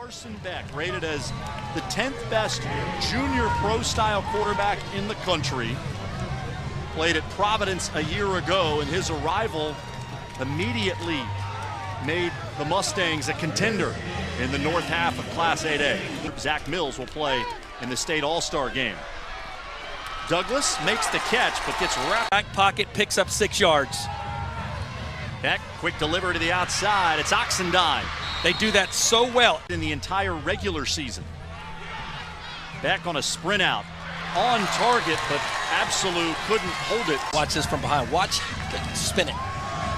Carson Beck, rated as the 10th best junior pro-style quarterback in the country. Played at Providence a year ago, and his arrival immediately made the Mustangs a contender in the north half of Class 8A. Zach Mills will play in the state all-star game. Douglas makes the catch, but gets wrapped. Back pocket, picks up 6 yards. Beck, quick delivery to the outside. It's Oxendine. They do that so well In the entire regular season. Beck on a sprint out. On target, but Absolute couldn't hold it. Watch this from behind. Watch, spin it.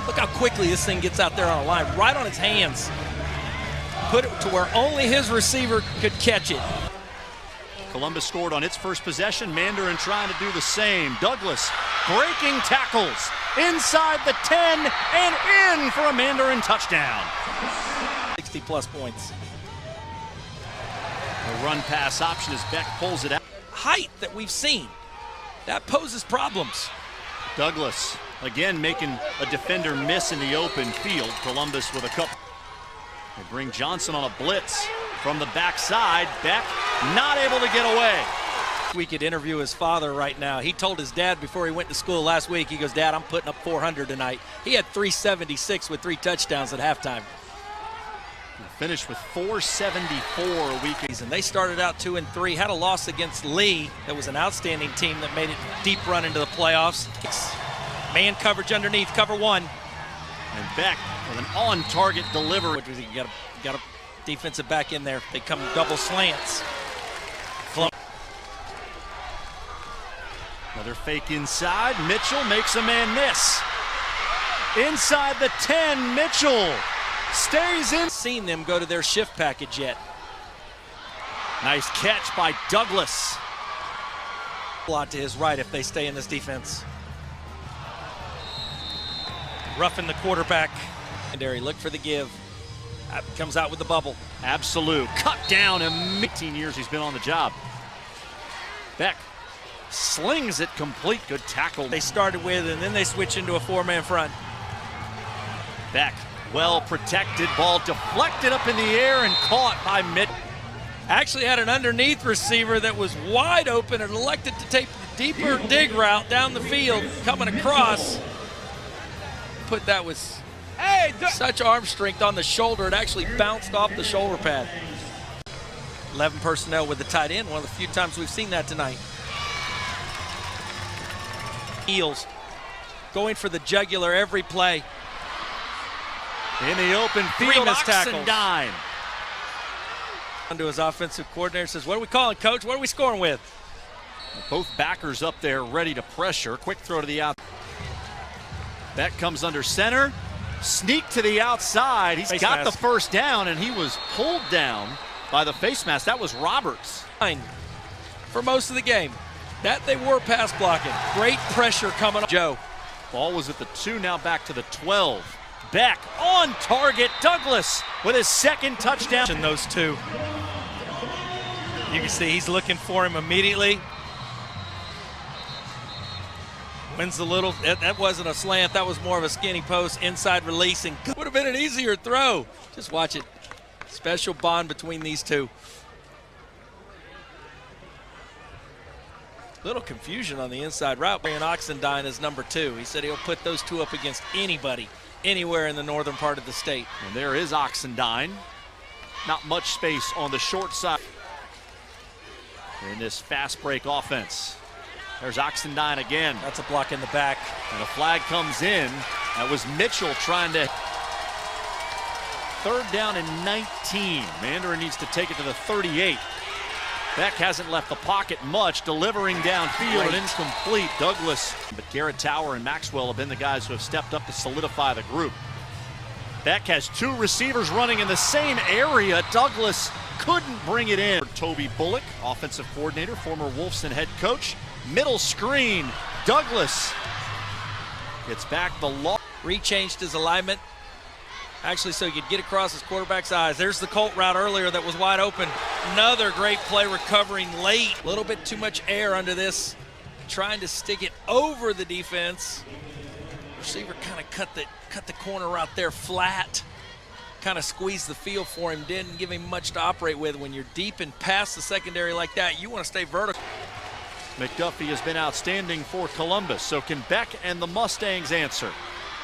Look how quickly this thing gets out there on a line, right on his hands. Put it to where only his receiver could catch it. Columbus scored on its first possession. Mandarin trying to do the same. Douglas breaking tackles inside the 10 and in for a Mandarin touchdown. 60-plus points. A run pass option as Beck pulls it out. Height that we've seen, that poses problems. Douglas again making a defender miss in the open field. Columbus with a couple. They bring Johnson on a blitz from the backside. Beck not able to get away. We could interview his father right now. He told his dad before he went to school last week, he goes, "Dad, I'm putting up 400 tonight." He had 376 with 3 touchdowns at halftime. Finished with 474 a week. And they started out 2-3, had a loss against Lee. That was an outstanding team that made it deep run into the playoffs. Man coverage underneath, cover 1. And Beck with an on-target delivery. You got a defensive back in there. They come double slants. Another fake inside. Mitchell makes a man miss. Inside the 10, Mitchell stays in. Seen them go to their shift package yet. Nice catch by Douglas. A lot to his right if they stay in this defense. Roughing the quarterback. Secondary, look for the give. Comes out with the bubble. Absolute cut down in 18 years he's been on the job. Beck slings it complete. Good tackle. They started with, and then they switch into a 4-man front. Beck, well protected, ball deflected up in the air and caught by Mitt. Actually had an underneath receiver that was wide open and elected to take the deeper dig route down the field, coming across. Put that with such arm strength on the shoulder, it actually bounced off the shoulder pad. 11 personnel with the tight end, one of the few times we've seen that tonight. Heels, going for the jugular every play. In the open field, Oxendine. To his offensive coordinator, says, "What are we calling, coach? What are we scoring with?" Both backers up there ready to pressure. Quick throw to the out. Beck comes under center. Sneak to the outside. He's got the first down, and he was pulled down by the face mask. That was Roberts. For most of the game. That they were pass blocking. Great pressure coming on. Joe. Ball was at the 2, now back to the 12. Beck on target. Douglas with his second touchdown. And those two. You can see he's looking for him immediately. Wins the little, that wasn't a slant, that was more of a skinny post, inside releasing. Would have been an easier throw. Just watch it. Special bond between these two. Little confusion on the inside route. And Oxendine is number 2. He said he'll put those two up against anybody, anywhere in the northern part of the state. And there is Oxendine. Not much space on the short side in this fast break offense. There's Oxendine again. That's a block in the back. And a flag comes in. That was Mitchell trying to. 3rd down and 19. Mandarin needs to take it to the 38. Beck hasn't left the pocket much, delivering downfield and incomplete. Douglas, but Garrett Tower and Maxwell have been the guys who have stepped up to solidify the group. Beck has 2 receivers running in the same area. Douglas couldn't bring it in. Toby Bullock, offensive coordinator, former Wolfson head coach. Middle screen, Douglas gets back the law. Rechanged his alignment. Actually, so he could get across his quarterback's eyes. There's the Colt route earlier that was wide open. Another great play recovering late. A little bit too much air under this. Trying to stick it over the defense. Receiver kind of cut the corner out there flat. kind of squeezed the field for him, didn't give him much to operate with. When you're deep and past the secondary like that, you want to stay vertical. McDuffie has been outstanding for Columbus, so can Beck and the Mustangs answer?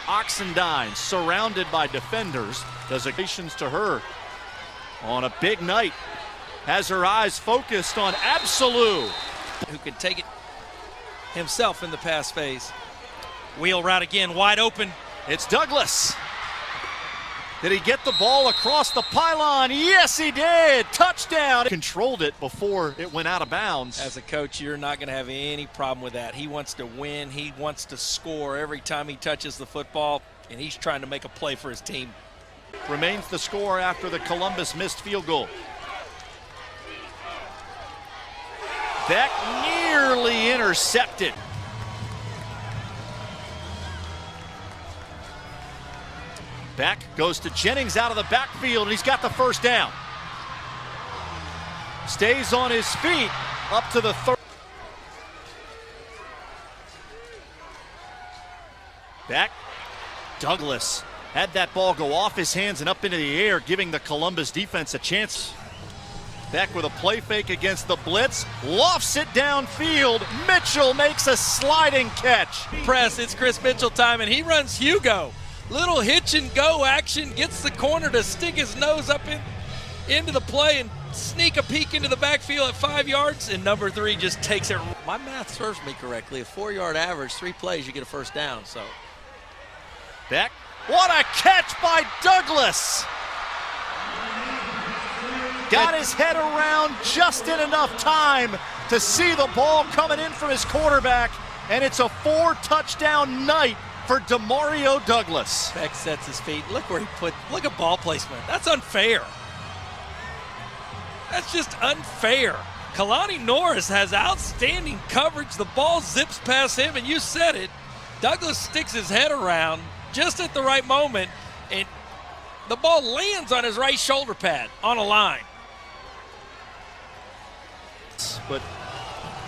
Oxendine, surrounded by defenders, does occasions to her on a big night, has her eyes focused on Absolute, who can take it himself in the pass phase. Wheel route again, wide open. It's Douglas. Did he get the ball across the pylon? Yes, he did. Touchdown. Controlled it before it went out of bounds. As a coach, you're not going to have any problem with that. He wants to win. He wants to score every time he touches the football, and he's trying to make a play for his team. Remains the score after the Columbus missed field goal. Beck nearly intercepted. Beck goes to Jennings out of the backfield, and he's got the first down. Stays on his feet up to the third. Beck, Douglas had that ball go off his hands and up into the air, giving the Columbus defense a chance. Beck with a play fake against the blitz, lofts it downfield. Mitchell makes a sliding catch. Press, it's Chris Mitchell time, and he runs Hugo. Little hitch and go action, gets the corner to stick his nose up into the play and sneak a peek into the backfield at 5 yards, and number 3 just takes it. My math serves me correctly. A 4-yard average, 3 plays, you get a first down. So Beck, what a catch by Douglas! Got his head around just in enough time to see the ball coming in from his quarterback, and it's a 4-touchdown night for Demario Douglas. Beck sets his feet. Look where he look at ball placement. That's unfair. That's just unfair. Kalani Norris has outstanding coverage. The ball zips past him, and you said it. Douglas sticks his head around just at the right moment, and the ball lands on his right shoulder pad on a line. But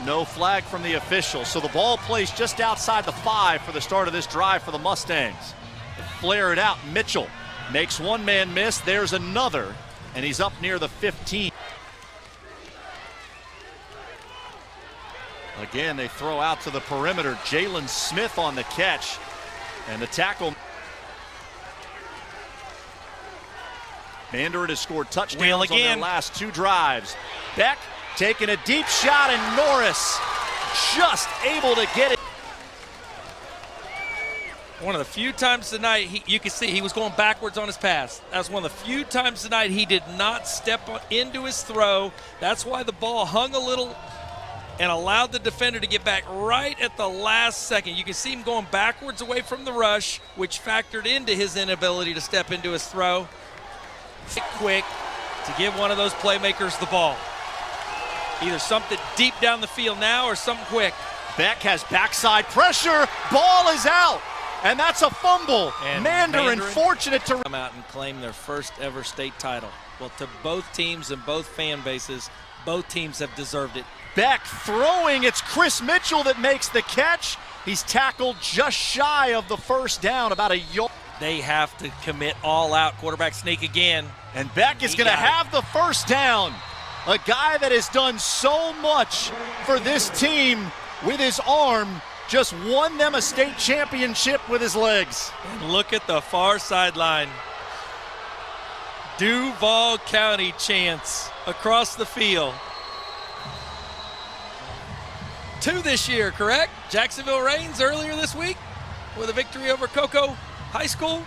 no flag from the official, so the ball plays just outside the 5 for the start of this drive for the Mustangs. They flare it out. Mitchell makes one man miss. There's another, and he's up near the 15. Again, they throw out to the perimeter. Jalen Smith on the catch, and the tackle. Mandarin has scored touchdowns on their last 2 drives. Beck taking a deep shot, and Norris just able to get it. One of the few times tonight, you can see he was going backwards on his pass. That's one of the few times tonight he did not step into his throw. That's why the ball hung a little and allowed the defender to get back right at the last second. You can see him going backwards away from the rush, which factored into his inability to step into his throw. Quick to give one of those playmakers the ball. Either something deep down the field now or something quick. Beck has backside pressure. Ball is out, and that's a fumble. And Mandarin fortunate to come out and claim their first ever state title. Well, to both teams and both fan bases, both teams have deserved it. Beck throwing. It's Chris Mitchell that makes the catch. He's tackled just shy of the first down, about a yard. They have to commit all out. Quarterback sneak again. And Beck is going to have the first down. A guy that has done so much for this team with his arm just won them a state championship with his legs. And look at the far sideline. Duval County chants across the field. 2 this year, correct? Jacksonville Reigns earlier this week with a victory over Cocoa High School.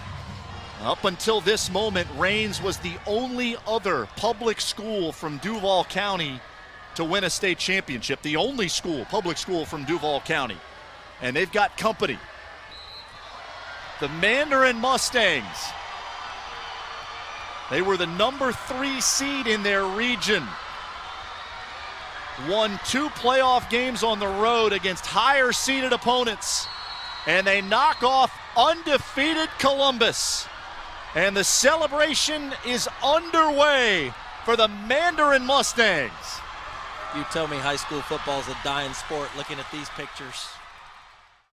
Up until this moment, Reigns was the only other public school from Duval County to win a state championship. The only school, public school from Duval County. And they've got company. The Mandarin Mustangs. They were the number 3 seed in their region. Won 2 playoff games on the road against higher seeded opponents. And they knock off undefeated Columbus. And the celebration is underway for the Mandarin Mustangs. You tell me high school football is a dying sport looking at these pictures.